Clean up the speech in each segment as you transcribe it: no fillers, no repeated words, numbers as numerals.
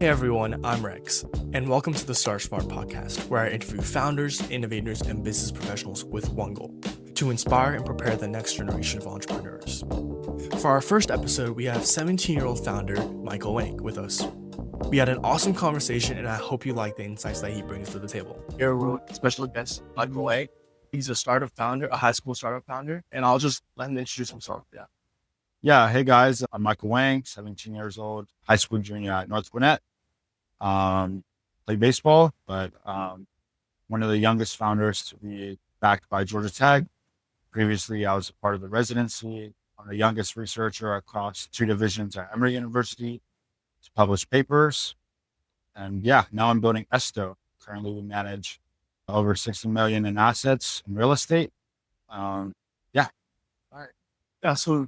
Hey everyone, I'm Rex, and welcome to the Start Smart podcast, where I interview founders, innovators, and business professionals with one goal: to inspire and prepare the next generation of entrepreneurs. For our first episode, we have 17-year-old founder Michael Wang with us. We had an awesome conversation, and I hope you like the insights that he brings to the table. Here with special guest Michael Wang. He's a startup founder, a high school startup founder, and I'll just let him introduce himself. Yeah. Hey guys, I'm Michael Wang, 17 years old, high school junior at North Gwinnett. Play baseball, but one of the youngest founders to be backed by Georgia Tech. Previously, I was a part of the residency. I'm the youngest researcher across 2 divisions at Emory University to publish papers. And yeah, now I'm building Esto. Currently, we manage over 60 million in assets in real estate. Yeah. So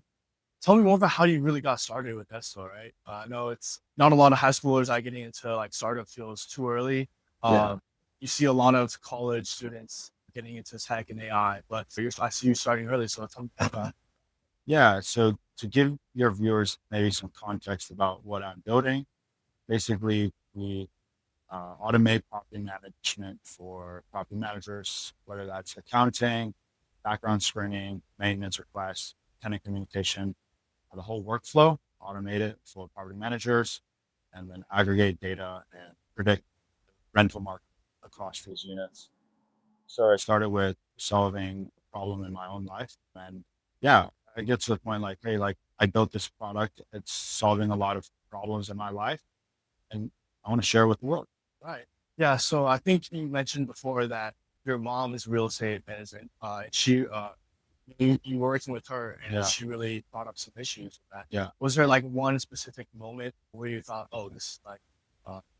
tell me more about how you really got started with Esto, right? I know it's not a lot of high schoolers are getting into like startup fields too early. Yeah. You see a lot of college students getting into tech and AI, but I see you starting early. So tell me about that. Yeah. So to give your viewers maybe some context about what I'm building, basically we automate property management for property managers, whether that's accounting, background screening, maintenance requests, tenant communication, the whole workflow, automate it for property managers, and then aggregate data and predict rental market across these units. So I started with solving a problem in my own life. And yeah, I get to the point like, hey, like I built this product, it's solving a lot of problems in my life, and I want to share it with the world. Right. Yeah. So I think you mentioned before that your mom is real estate management. You were working with her, and Yeah. she really brought up some issues with that. Yeah. Was there like one specific moment where you thought, "Oh, this is like,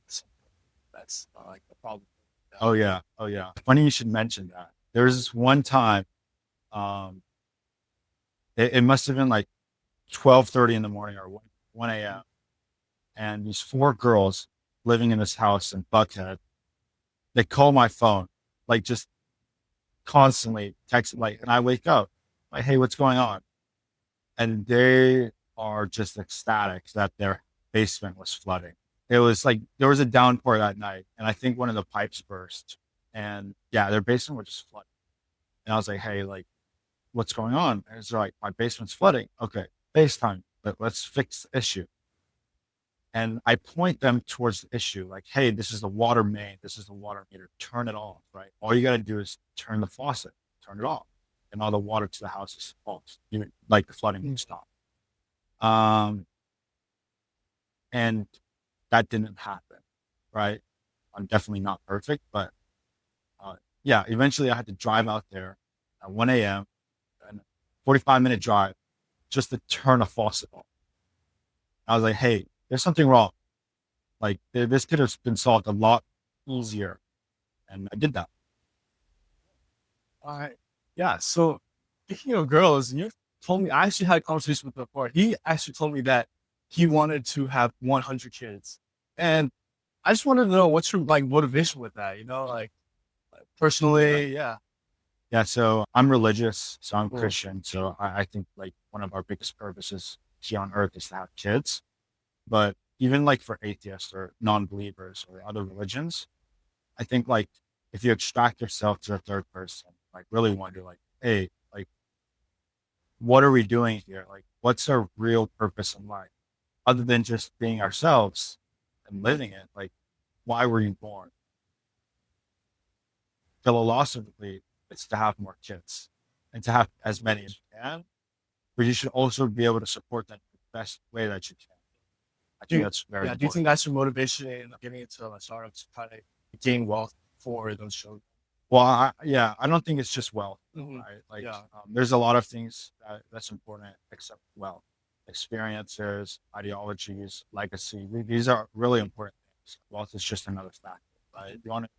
something that's like the problem"? Oh yeah. Oh yeah. Funny you should mention that. There was this one time, um, it must have been like 12:30 in the morning or 1 a.m. And these 4 girls living in this house in Buckhead, they call my phone, like just constantly texting, like, and I wake up like, hey, what's going on? And they are just ecstatic that their basement was flooding. It was like there was a downpour that night, and I think one of the pipes burst, and yeah, their basement was just flooding. And I was like, hey, like, what's going on? And it's like, my basement's flooding. Okay, FaceTime, but let's fix the issue. And I point them towards the issue, like, hey, this is the water main, this is the water meter, turn it off, right? All you got to do is turn the faucet, turn it off, and all the water to the house is off. You like the flooding will stop. And that didn't happen, right? I'm definitely not perfect, but yeah, eventually I had to drive out there at 1 a.m. and 45-minute drive just to turn a faucet off. I was like, hey, there's something wrong. Like this could have been solved a lot easier. And I did that. All right. Yeah. So speaking of girls, you told me I actually had a conversation with him before. He actually told me that he wanted to have 100 kids, and I just wanted to know what's your like motivation with that. Like personally, yeah. Yeah. So I'm religious, so I'm Cool. Christian. So I think like one of our biggest purposes here on earth is to have kids. But even like for atheists or non-believers or other religions, I think like if you extract yourself to a third person, like really wonder like, hey, like what are we doing here? Like what's our real purpose in life? Other than just being ourselves and living it, like why were you born? Philosophically, it's to have more kids and to have as many as you can, but you should also be able to support them the best way that you can. I Do think you, that's very yeah, do you think important. that's your motivation in getting into a startup to kind of gain wealth for those children? Well, I don't think it's just wealth, Mhm. right? Like, Yeah. there's a lot of things that's important except wealth, experiences, ideologies, legacy. These are really important things. Wealth is just another factor, right? You want to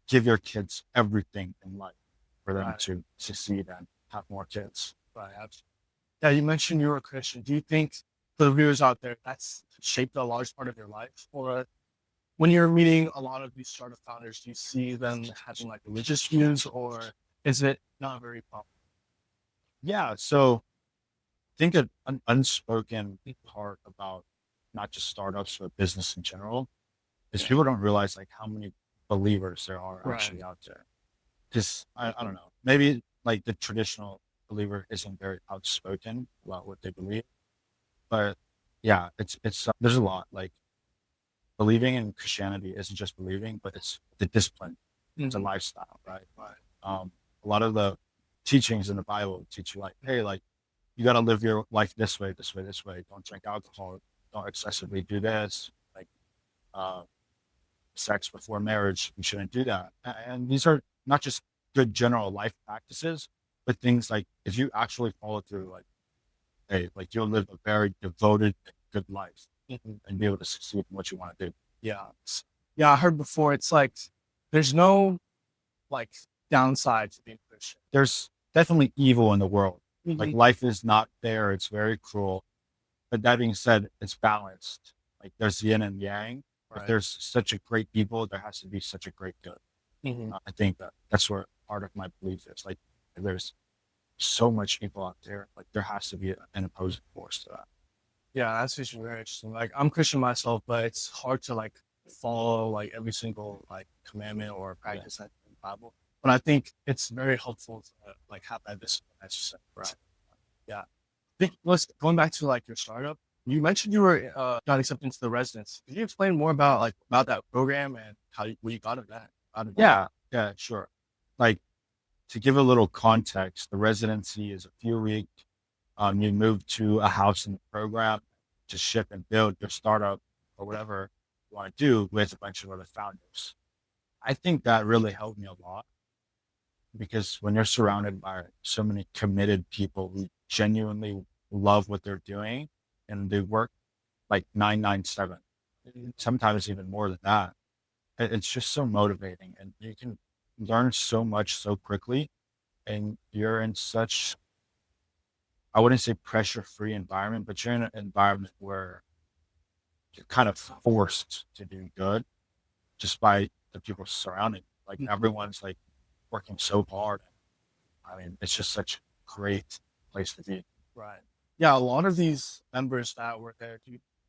give your kids everything in life for them Right. to succeed and have more kids. Right. Absolutely. Yeah. You mentioned you were a Christian. Do you think for the viewers out there, that's shaped a large part of your life? Or when you're meeting a lot of these startup founders, do you see them having like religious views, or is it not very popular? Yeah. So I think an unspoken part about not just startups, but business in general because people don't realize like how many believers there are Right. actually out there. Just I don't know. Maybe like the traditional believer isn't very outspoken about what they believe, but yeah, it's there's a lot like believing in Christianity isn't just believing, but it's the discipline. It's a Mhm. lifestyle, right? Right. A lot of the teachings in the Bible teach you like, hey, like you got to live your life this way, this way, this way. Don't drink alcohol. Don't excessively do this. Like uh, sex before marriage, you shouldn't do that. And these are not just good general life practices, but things like if you actually follow through, like, hey, like you'll live a very devoted, good life Mhm. and be able to succeed in what you want to do. Yeah. Yeah, I heard before it's like there's no like downside to being Christian. There's definitely evil in the world. Like Mhm. life is not fair. It's very cruel. But that being said, it's balanced. Like there's yin and yang. If Right. there's such a great evil, there has to be such a great good. Mhm. I think that's where part of my belief is. Like there's so much evil out there. Like there has to be an opposing force to that. Yeah, that's actually very interesting. Like I'm Christian myself, but it's hard to like follow like every single like commandment or practice that in the Bible. But I think it's very helpful to like have that discipline, as you said. Right. Yeah. Let's going back to like your startup. You mentioned you were got accepted into the residence. Could you explain more about like about that program and how what you got of that? Out of that? Yeah, sure. Like to give a little context, the residency is a few weeks. You move to a house in the program to ship and build your startup or whatever you want to do with a bunch of other founders. I think that really helped me a lot because when you're surrounded by so many committed people who genuinely love what they're doing and they work like 997, sometimes even more than that, it's just so motivating and you can learn so much so quickly and you're in such, I wouldn't say pressure free environment, but you're in an environment where you're kind of forced to do good just by the people surrounding you. Like everyone's like working so hard. I mean, it's just such a great place to be. Right. Yeah, a lot of these members that were there,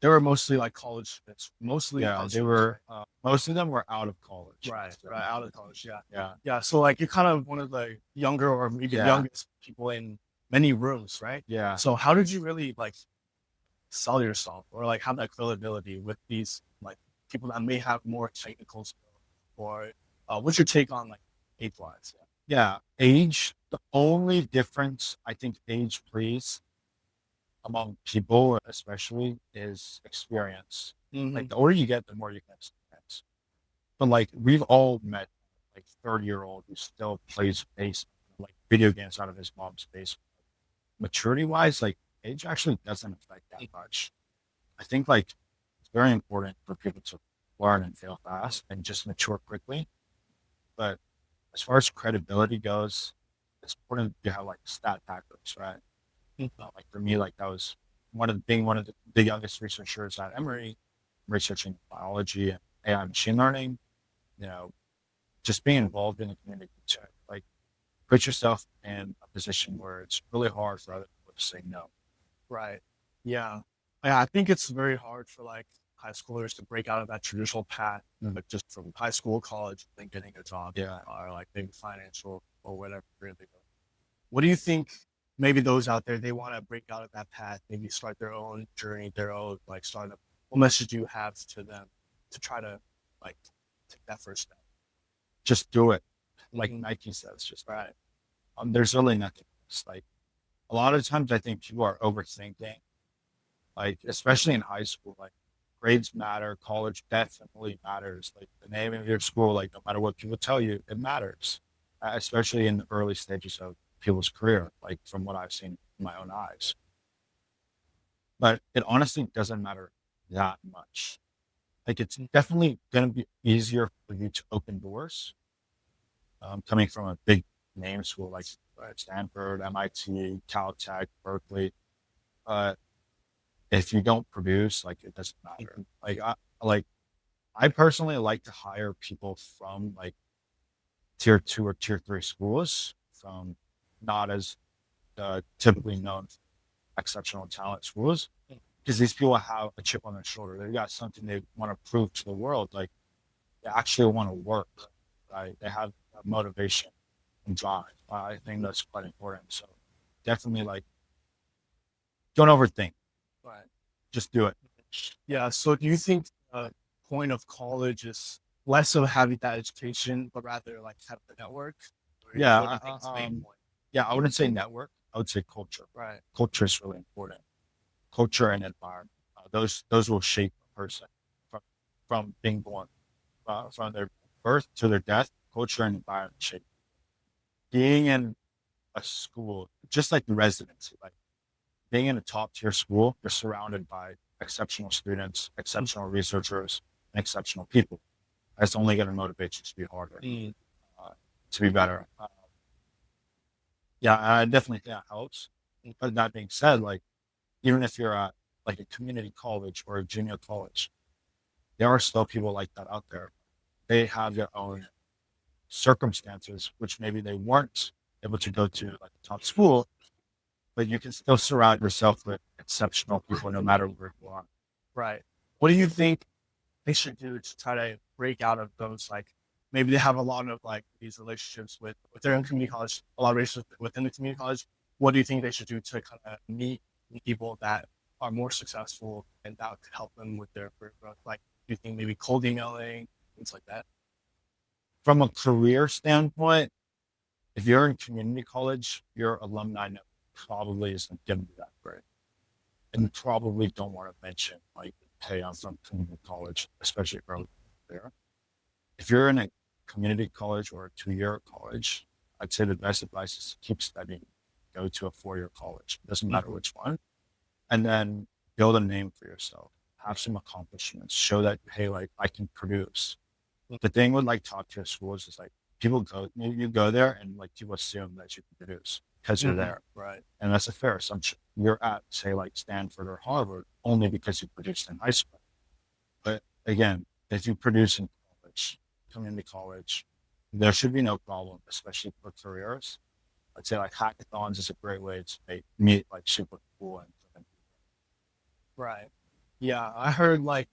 they were mostly like college students, mostly Yeah, college they students, were, most of them were out of college. right? So, Right, out of college. Yeah. yeah. Yeah. So like you're kind of one of the younger or maybe Yeah. youngest people in many rooms, right? Yeah. So how did you really like sell yourself or like have that credibility with these like people that may have more technical skill or what's your take on like age wise? Yeah. Age, the only difference I think age plays among people, especially, is experience. Like the older you get, the more you can experience. But like we've all met like 30-year-old who still plays base like video games out of his mom's basement. Maturity wise, like age actually doesn't affect that much. I think like it's very important for people to learn and fail fast and just mature quickly. But as far as credibility goes, it's important to have like stat packers, right? Like for me, like that was one of the youngest researchers at Emory, researching biology and AI machine learning. You know, just being involved in the community to like put yourself in a position where it's really hard for other people to say no. Right. Yeah. Yeah. I think it's very hard for like high schoolers to break out of that traditional path, like just from high school, college, then getting a job, Yeah. or like maybe financial or whatever. Really. What do you think? Maybe those out there they want to break out of that path, maybe start their own journey, their own like startup. What message do you have to them to try to like take that first step? Just do it. Like Mhm. Nike says, just Right. there's really nothing. It's like a lot of times I think people are overthinking, like especially in high school, like grades matter, college definitely matters. Like the name of your school, like no matter what people tell you, it matters, especially in the early stages of people's career, like from what I've seen in my own eyes. But it honestly doesn't matter that much. Like it's definitely going to be easier for you to open doors coming from a big name school like Stanford, MIT, Caltech, Berkeley. But if you don't produce, like it doesn't matter. Like I personally like to hire people from like tier 2 or tier 3 schools, from not as typically known exceptional talent schools, because these people have a chip on their shoulder. They've got something they want to prove to the world. Like they actually want to work, right? They have motivation and drive. I think that's quite important. So definitely like, don't overthink. Right. Just do it. Yeah. So do you think the point of college is less of having that education, but rather like having the network? Or Yeah. what do you think is the main point? Yeah, I wouldn't say network. I would say culture. Right. Culture is really important. Culture and environment. Those will shape a person from being born, from their birth to their death. Culture and environment shape. Being in a school, just like the residency, like being in a top tier school, you're surrounded by exceptional students, exceptional researchers, and exceptional people. That's only going to motivate you to be harder, to be better. Yeah, I definitely think that helps. But that being said, like even if you're at like a community college or a junior college, there are still people like that out there. They have their own circumstances, which maybe they weren't able to go to like a top school, but you can still surround yourself with exceptional people no matter where you are. Right. What do you think they should do to try to break out of those, like maybe they have a lot of like these relationships with their own community college, a lot of relationships within the community college. What do you think they should do to kind of meet people that are more successful and that could help them with their career growth? Like, do you think maybe cold emailing, things like that? From a career standpoint, if you're in community college, your alumni network probably isn't going to be that great. And you probably don't want to mention, like, hey, I'm from community college, especially early there. If you're in a community college or a 2-year college, I'd say the best advice is to keep studying. Go to a 4-year college. It doesn't matter which one. And then build a name for yourself. Have some accomplishments. Show that, hey, like, I can produce. The thing with like top tier schools is like people go, you go there and like people assume that you can produce because you're there. Right. And that's a fair assumption. You're at, say, like Stanford or Harvard only because you produced in high school. But again, if you produce in college, community college, there should be no problem, especially for careers. I'd say like hackathons is a great way to meet like super cool and Right. Yeah. I heard like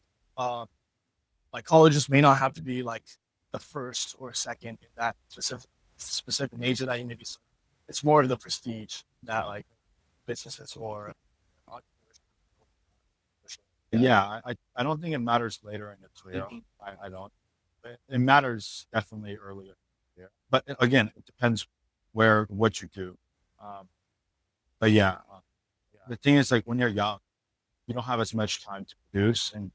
colleges may not have to be like the first or second in that specific major that you maybe. It's more of the prestige that like businesses or. yeah, I don't think it matters later in the career. I don't. It matters definitely earlier. Yeah. But again, it depends what you do. But yeah, the thing is like when you're young, you don't have as much time to produce and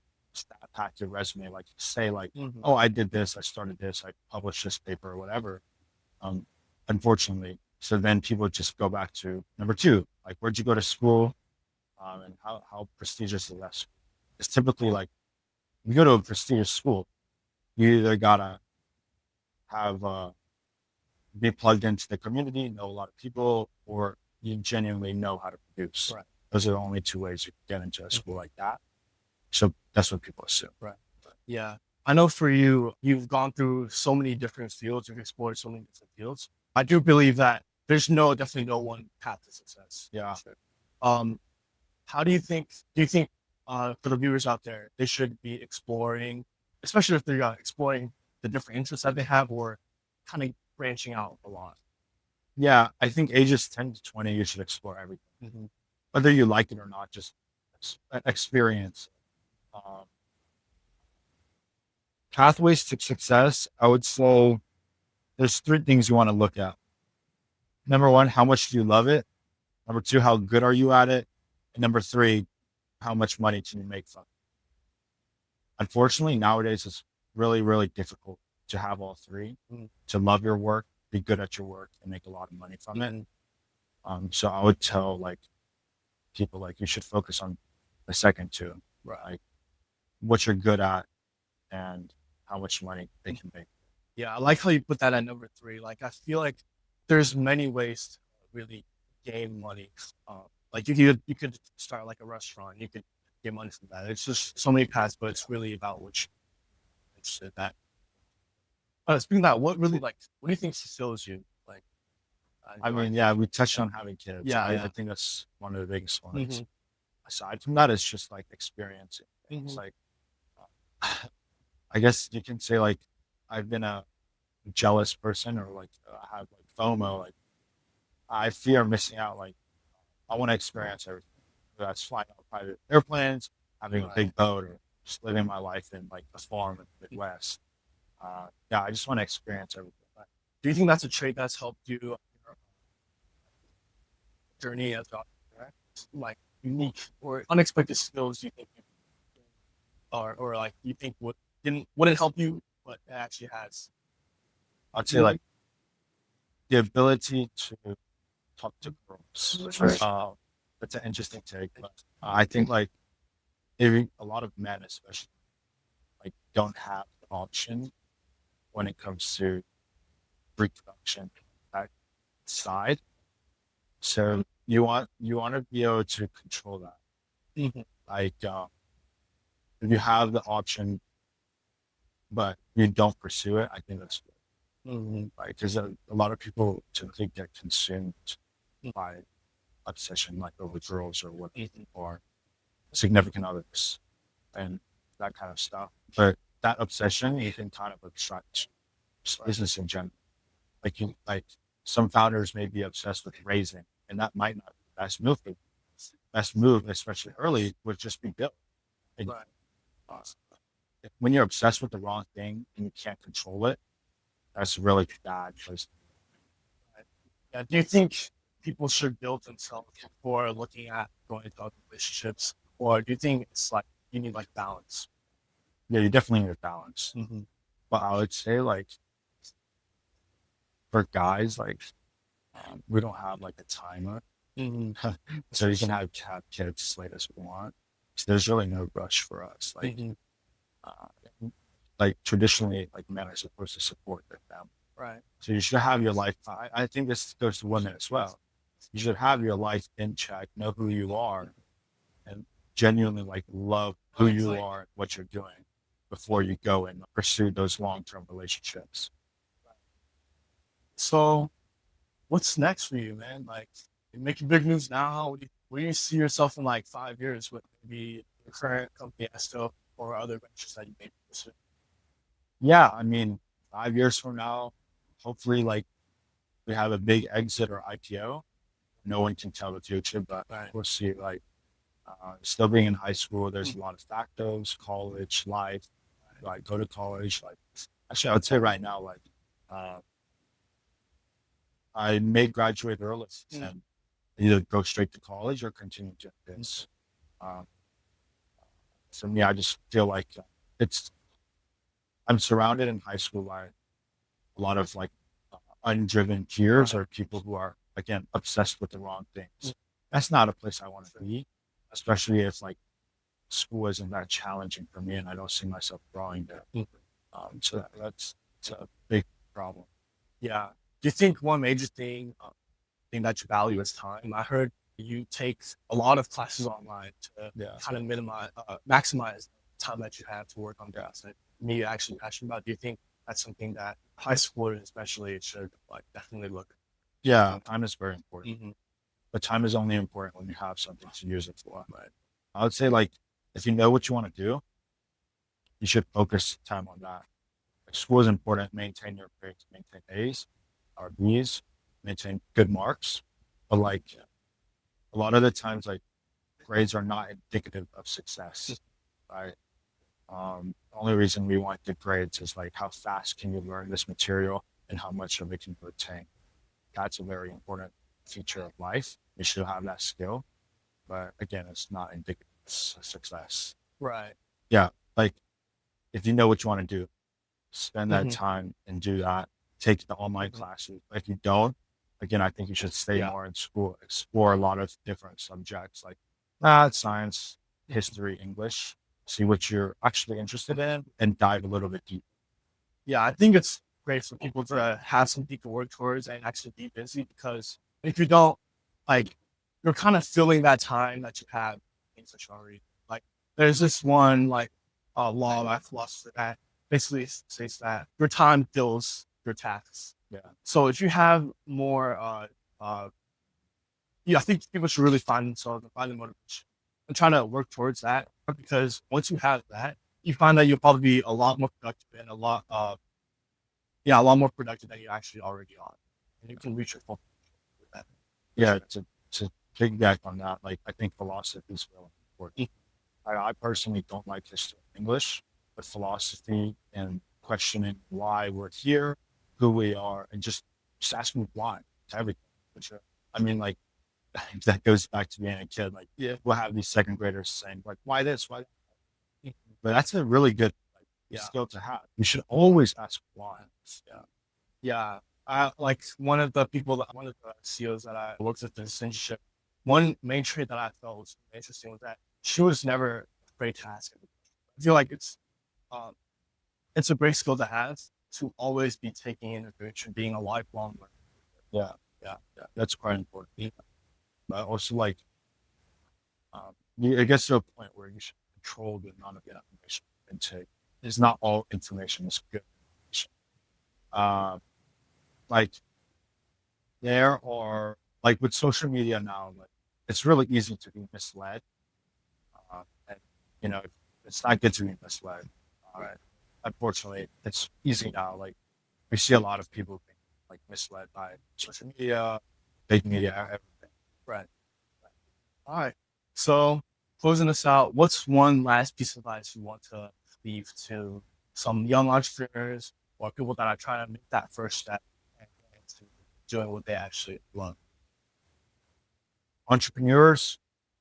pack your resume, like say like, oh, I did this, I started this, I published this paper or whatever. Unfortunately. So then people just go back to number 2, like where'd you go to school? And how prestigious is that school? It's typically like you go to a prestigious school, you either gotta have be plugged into the community, know a lot of people, or you genuinely know how to produce. Right. Those are the only 2 ways you can get into a school like that. So that's what people assume. Right. Yeah. I know for you, you've gone through so many different fields, you've explored so many different fields. I do believe that there's definitely no one path to success. Yeah. How do you think for the viewers out there, they should be exploring, especially if they're exploring the different interests that they have or kind of branching out a lot? Yeah. I think ages 10 to 20, you should explore everything. Whether you like it or not, just experience. Pathways to success, I would say there's 3 things you want to look at. Number 1, how much do you love it? Number 2, how good are you at it? And number 3, how much money can you make from it? Unfortunately, nowadays it's really, really difficult to have all 3, to love your work, be good at your work, and make a lot of money from it. So I would tell like people like you should focus on the second 2, right? Like what you're good at and how much money they can make. Yeah, I like how you put that at number 3. Like I feel like there's many ways to really gain money. Like you could start like a restaurant, you could get money from that. It's just so many paths, but it's really about which it's that. Speaking of that, what do you think fulfills you? Like, I mean, yeah, we touched on having kids. Yeah, I think that's one of the biggest ones. aside from that, it's just like experiencing things. Like, I guess you can say like I've been a jealous person, or like I have like FOMO. Like I fear missing out. Like I want to experience everything. Whether that's flying on private airplanes, having a big boat, or just living my life in like a farm in the Midwest. Yeah, I just want to experience everything. Do you think that's a trait that's helped you on your journey as well? Like unique or unexpected skills you think you or like you think wouldn't help you, but it actually has? I'd say like the ability to talk to girls. That's an interesting take. But I think like a lot of men, especially, like don't have the option when it comes to reproduction that side. So you want to be able to control that. Like if you have the option, but you don't pursue it, I think that's good. Like there's a lot of people typically get consumed by obsession, like over girls or what, or significant others, and that kind of stuff. But that obsession, you can kind of abstract business in general. Like some founders may be obsessed with raising, and that might not be the best move. Best move, especially early, would just be built. Like, when you're obsessed with the wrong thing and you can't control it, that's really bad. Yeah. Do you think people should build themselves before looking at going into other relationships, or do you think it's like you need like balance? Yeah, you definitely need a balance. But I would say like for guys, like we don't have like a timer, so you can have kids as late as we want. So there's really no rush for us. Like traditionally, like men are supposed to support their family. Right. So you should have your life. I think this goes to women as well. You should have your life in check, know who you are, and genuinely like love who you are, what you're doing, before you go and pursue those long-term relationships. So, what's next for you, man? Like, you're making big moves now. Where do you see yourself in like 5 years with maybe your current company, Esto, or other ventures that you may pursue? Yeah, I mean, 5 years from now, hopefully, like we have a big exit or IPO. No one can tell the future, but we'll see. Like, still being in high school, there's a lot of factors, college life. Like, go to college. Like, actually, I would say right now, like, I may graduate early and either go straight to college or continue to this. So me, I just feel like I'm surrounded in high school by a lot of like undriven peers or people who are, again, obsessed with the wrong things. That's not a place I want to be, especially if like school isn't that challenging for me and I don't see myself growing there. So that's a big problem. Yeah. Do you think one major thing that you value is time? I heard you take a lot of classes online to kind of maximize the time that you have to work on that. Me actually passionate about. Do you think that's something that high schoolers especially should like definitely look? Yeah, time is very important. But time is only important when you have something to use it for. Right. I would say like if you know what you want to do, you should focus time on that. Like, school is important. Maintain your grades, maintain A's or B's, maintain good marks. But like a lot of the times, like grades are not indicative of success, right? The only reason we want good grades is like how fast can you learn this material and how much of it can you retain. That's a very important feature of life. You should have that skill, but again, it's not indicative of success. Right. Yeah, like if you know what you want to do, spend that time and do that. Take the online classes. If you don't, again, I think you should stay more in school, explore a lot of different subjects like math, science, history, English, see what you're actually interested in and dive a little bit deeper. Yeah, I think it's great for people to have something to work towards and actually be busy, because if you don't, like, you're kind of filling that time that you have in such already. Like, there's this one, like, law by philosopher that basically states that your time fills your tasks. Yeah. So if you have more, I think people should really find themselves and find the motivation and trying to work towards that, because once you have that, you find that you'll probably be a lot more productive and a lot more productive than you actually already are. And you can reach your full potential with that. Yeah, to piggyback on that, like I think philosophy is really important. I personally don't like history and English, but philosophy and questioning why we're here, who we are, and just asking why to everything. Which I mean, like that goes back to being a kid. Like, Yeah. we'll have these second graders saying, like, why this, why that? But that's a really good skill to have. You should always ask why. Yeah. I like one of the CEOs that I worked with in this internship. One main trait that I felt was interesting was that she was never afraid to ask. I feel like it's a great skill to have, to always be taking innovation, being a lifelong learner. Yeah. That's quite important. But also, like, it gets to a point where you should control the amount of information you intake. It's not all information is good information. Like, there are, like, with social media now, like, it's really easy to be misled. And, you know, it's not good to be misled. Right. Unfortunately, it's easy now. Like, we see a lot of people being, like, misled by social media, big media, everything. Right. All right. So closing this out, what's one last piece of advice you want to leave to some young entrepreneurs or people that are trying to make that first step into doing what they actually love? Entrepreneurs,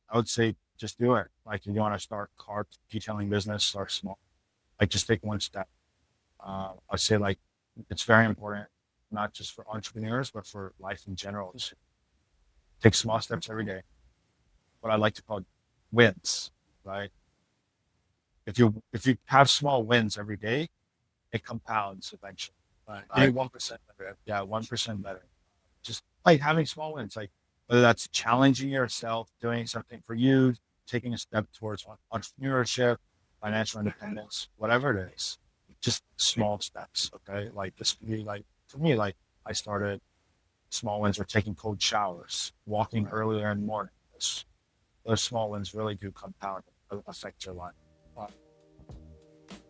I would say just do it. Like, if you want to start a car detailing business, start small. Like, just take one step. I'd say, like, it's very important, not just for entrepreneurs, but for life in general. Just take small steps every day. What I like to call wins, right? If you have small wins every day, it compounds eventually. Getting 1% better. Yeah, 1% better. Just like having small wins, like whether that's challenging yourself, doing something for you, taking a step towards entrepreneurship, financial independence, whatever it is, just small steps. Okay, like this could be like, for me, like I started small wins are taking cold showers, walking earlier in the morning. Those small wins really do compound and affect your life.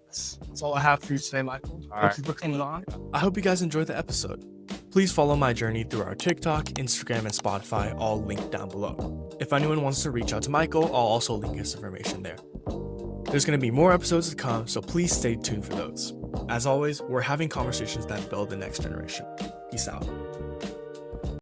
That's all I have for you today, Michael. Thank you for coming on. I hope you guys enjoyed the episode. Please follow my journey through our TikTok, Instagram, and Spotify, all linked down below. If anyone wants to reach out to Michael, I'll also link his information there. There's going to be more episodes to come, so please stay tuned for those. As always, we're having conversations that build the next generation. Peace out.